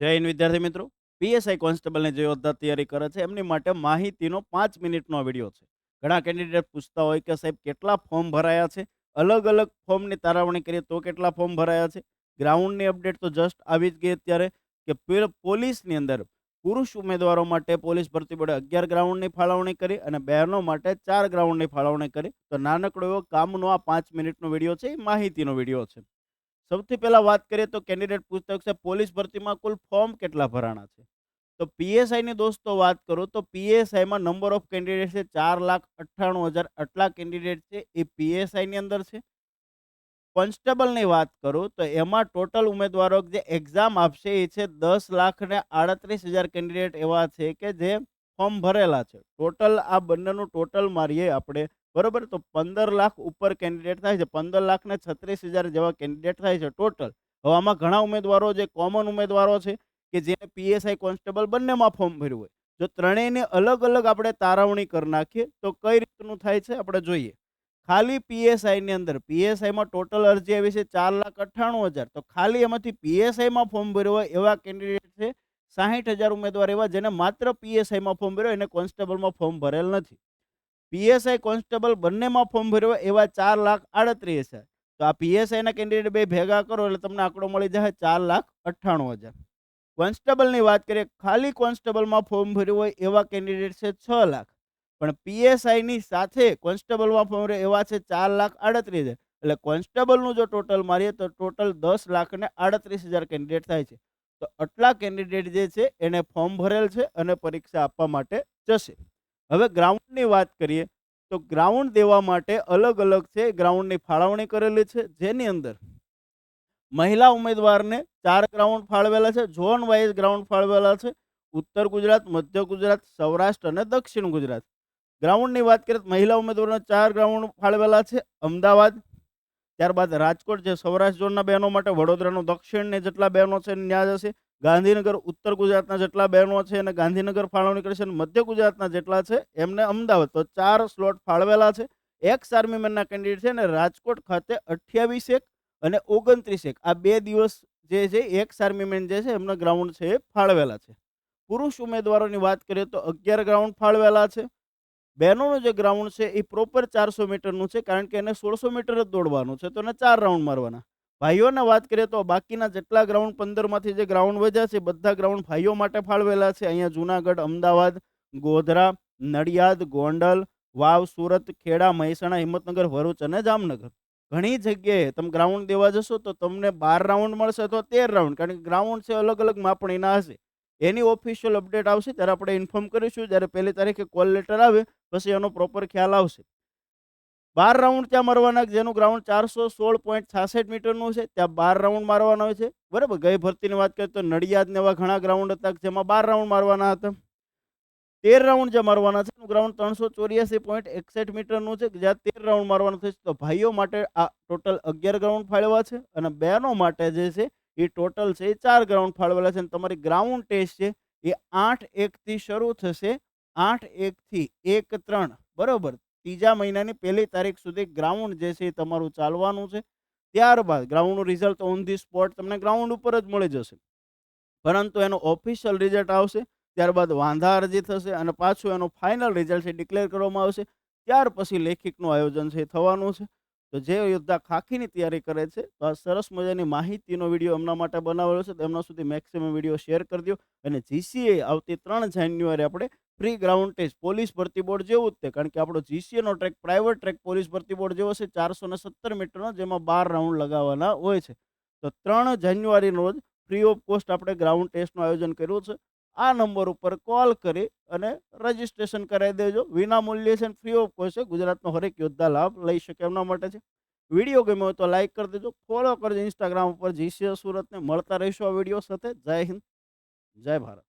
જય હિન્દ વિદ્યાર્થી મિત્રો. પીએસઆઈ કોન્સ્ટેબલની જે યોદ્ધા તૈયારી કરે છે એમની માટે માહિતીનો 5 મિનિટનો વિડીયો છે. ઘણા કેન્ડિડેટ પૂછતા હોય કે સાહેબ કેટલા ફોર્મ ભરાયા છે, અલગ અલગ ફોર્મની તારવણી કરીએ તો કેટલા ફોર્મ ભરાયા છે. ગ્રાઉન્ડની અપડેટ તો જસ્ટ આવી જ ગઈ અત્યારે કે પોલીસની અંદર પુરુષ ઉમેદવારો માટે પોલીસ ભરતી બોર્ડે 11 ગ્રાઉન્ડની ફાળવણી કરી અને બહેનો માટે 4 ગ્રાઉન્ડની ફાળવણી કરી. તો નાનકડો એવો કામનો આ 5 મિનિટનો વિડીયો છે, એ માહિતીનો વિડીયો છે. સૌથી પહેલા વાત કરીએ તો કેન્ડિડેટ પૂછતા હોય છે પોલીસ ભરતીમાં કુલ ફોર્મ કેટલા ભરાણા છે. તો પીએસઆઈની દોસ્તો વાત કરું તો પીએસઆઈમાં નંબર ઓફ કેન્ડિડેટ છે 4,98,000 આટલા કેન્ડિડેટ છે એ પીએસઆઈની અંદર છે. કોન્સ્ટેબલની વાત કરું તો એમાં ટોટલ ઉમેદવારો જે એક્ઝામ આપશે એ છે 10,38,000 કેન્ડિડેટ એવા છે કે જે ફોર્મ ભરેલા છે. ટોટલ આ બંનેનું ટોટલ મારીએ આપણે, બરોબર, તો 15 લાખ ઉપર કેન્ડિડેટ થાય છે. 15,36,000 જેવા કેન્ડિડેટ થાય છે ટોટલ. હવે આમાં ઘણા ઉમેદવારો જે કોમન ઉમેદવારો છે કે જેને પીએસઆઈ કોન્સ્ટેબલ બંનેમાં ફોર્મ ભર્યું હોય. જો ત્રણેયને અલગ અલગ આપણે તારવણી કરી નાખીએ તો કઈ રીતનું થાય છે આપણે જોઈએ. ખાલી પીએસઆઈની અંદર પીએસઆઈમાં ટોટલ અરજી આવી છે 4,98,000. તો ખાલી એમાંથી પીએસઆઈમાં ફોર્મ ભર્યું હોય એવા કેન્ડિડેટ છે 60,000 ઉમેદવાર એવા જેને માત્ર પીએસઆઈમાં ફોર્મ ભર્યો, એને કોન્સ્ટેબલમાં ફોર્મ ભરેલ નથી. પીએસઆઈ કોન્સ્ટેબલ બંનેમાં ફોર્મ ભર્યો હોય એવા 4,38,000. તો આ પીએસઆઈના કેન્ડિડેટ બે ભેગા કરો એટલે તમને આંકડો મળી જાય 4,98,000. કોન્સ્ટેબલની વાત કરીએ, ખાલી કોન્સ્ટેબલમાં ફોર્મ ભર્યું હોય એવા કેન્ડિડેટ છે 6 લાખ. પણ પીએસઆઈની સાથે કોન્સ્ટેબલમાં ફોર્મ ભર્યું એવા છે 4,38,000. એટલે કોન્સ્ટેબલનું જો ટોટલ મારીએ તો ટોટલ 10,38,000 કેન્ડિડેટ થાય છે. તો આટલા કેન્ડિડેટ જે છે એને ફોર્મ ભરેલ છે અને પરીક્ષા આપવા માટે જશે. હવે ગ્રાઉન્ડની વાત કરીએ તો ગ્રાઉન્ડ દેવા માટે અલગ અલગ છે ગ્રાઉન્ડની ફાળવણી કરેલી છે, જેની અંદર મહિલા ઉમેદવારને 4 ગ્રાઉન્ડ ફાળવેલા છે. ઝોન વાઇઝ ગ્રાઉન્ડ ફાળવેલા છે. ઉત્તર ગુજરાત, મધ્ય ગુજરાત, સૌરાષ્ટ્ર અને દક્ષિણ ગુજરાત. ગ્રાઉન્ડની વાત કરીએ તો મહિલા ઉમેદવારોને 4 ગ્રાઉન્ડ ફાળવેલા છે. અમદાવાદ, ત્યારબાદ રાજકોટ જે સૌરાષ્ટ્ર ઝોનના બહેનો માટે, વડોદરાનો દક્ષિણને જેટલા બહેનો છે ત્યાં જશે. ગાંધીનગર ઉત્તર ગુજરાતના જેટલા બહેનો છે અને ગાંધીનગર ફાળવણી કરશે, અને મધ્ય ગુજરાતના જેટલા છે એમને અમદાવાદ. તો 4 સ્લોટ ફાળવેલા છે. એક્સ આર્મીમેનના કેન્ડિડેટ છે અને રાજકોટ ખાતે 28 અને 29 આ 2 દિવસ જે છે એક્સ આર્મીમેન જે છે એમના ગ્રાઉન્ડ છે એ ફાળવેલા છે. પુરુષ ઉમેદવારોની વાત કરીએ તો 11 ગ્રાઉન્ડ ફાળવેલા છે. બહેનોનું જે ગ્રાઉન્ડ છે એ પ્રોપર 400 મીટરનું છે, કારણ કે એને 1600 મીટર જ દોડવાનું છે, તો એને 4 રાઉન્ડ મારવાના. ભાઈઓને વાત કરીએ તો બાકીના જેટલા ગ્રાઉન્ડ 15માંથી જે ગ્રાઉન્ડ વધ્યા છે બધા ગ્રાઉન્ડ ભાઈઓ માટે ફાળવેલા છે. અહીંયા જુનાગઢ, અમદાવાદ, ગોધરા, નડિયાદ, ગોંડલ, વાવ, સુરત, ખેડા, મહેસાણા, હિંમતનગર, ભરૂચ અને જામનગર. ઘણી જગ્યાએ તમે ગ્રાઉન્ડ દેવા જશો તો તમને 12 રાઉન્ડ મળશે અથવા 13 રાઉન્ડ, કારણ કે ગ્રાઉન્ડ છે અલગ અલગ માપણીના હશે. એની ઓફિશિયલ અપડેટ આવશે ત્યારે આપણે ઇન્ફોર્મ કરીશું. જ્યારે 1 તારીખે કોલ લેટર આવે પછી એનો પ્રોપર ખ્યાલ આવશે. 12 રાઉન્ડ ત્યાં મારવાના, જેનું ગ્રાઉન્ડ 416.66 મીટરનું છે ત્યાં 12 રાઉન્ડ મારવાના હોય છે, બરાબર. ગઈ ભરતીની વાત કરીએ તો નડિયાદ ને એવા ઘણા ગ્રાઉન્ડ હતા જેમાં 12 રાઉન્ડ મારવાના હતા. 13 રાઉન્ડ જે મારવાના છે એનું ગ્રાઉન્ડ 384.61 મીટરનું છે, જ્યાં 13 રાઉન્ડ મારવાનું થશે. તો ભાઈઓ માટે આ ટોટલ 11 ગ્રાઉન્ડ ફાળવ્યા છે અને બહેનો માટે જે છે એ ટોટલ છે એ 4 ગ્રાઉન્ડ ફાળવેલા છે. અને તમારી ગ્રાઉન્ડ ટેસ્ટ છે એ 8/1 થી શરૂ થશે, 8/1 થી 1/3, બરોબર. ત્રીજા મહિનાની 1 તારીખ સુધી ગ્રાઉન્ડ જે છે એ તમારું ચાલવાનું છે. ત્યારબાદ ગ્રાઉન્ડનું રિઝલ્ટ ઓન ધી સ્પોટ તમને ગ્રાઉન્ડ ઉપર જ મળી જશે, પરંતુ એનું ઓફિશિયલ રિઝલ્ટ આવશે ત્યારબાદ વાંધા અરજી થશે અને પાછું એનું ફાઇનલ રિઝલ્ટ છે ડિક્લેર કરવામાં આવશે. ત્યાર પછી લેખિતનું આયોજન છે થવાનું છે. તો જે યોદ્ધા ખાખીની તૈયારી કરે છે તો આ સરસ મજાની માહિતીનો વિડીયો એમના માટે બનાવેલો છે, તો એમના સુધી મેક્સિમમ વિડીયો શેર કરી દો. અને જીસીએ આવતી 3 જાન્યુઆરી આપણે ફ્રી ગ્રાઉન્ડ ટેસ્ટ પોલીસ ભરતી બોર્ડ જેવું જ તે, કારણ કે આપણો જીસીએનો ટ્રેક પ્રાઇવેટ ટ્રેક પોલીસ ભરતી બોર્ડ જેવો છે, 417 મીટરનો, જેમાં 12 રાઉન્ડ લગાવવાના હોય છે. તો 3 જાન્યુઆરીનો રોજ ફ્રી ઓફ કોસ્ટ આપણે ગ્રાઉન્ડ ટેસ્ટનું આયોજન કર્યું છે. આ નંબર ઉપર કોલ કરી અને રજીસ્ટ્રેશન કરાવી દેજો. વિના મૂલ્યે છે, ફ્રી ઓફ કોસ્ટ છે. ગુજરાતનો હરેક યોદ્ધા લાભ લઈ શકે એમના માટે છે. વિડીયો ગમ્યો હોય તો લાઈક કરી દેજો, ફોલો કરજો ઇન્સ્ટાગ્રામ ઉપર જીસીએ સુરતને. મળતા રહીશું આ વિડીયો સાથે. જય હિન્દ, જય ભારત.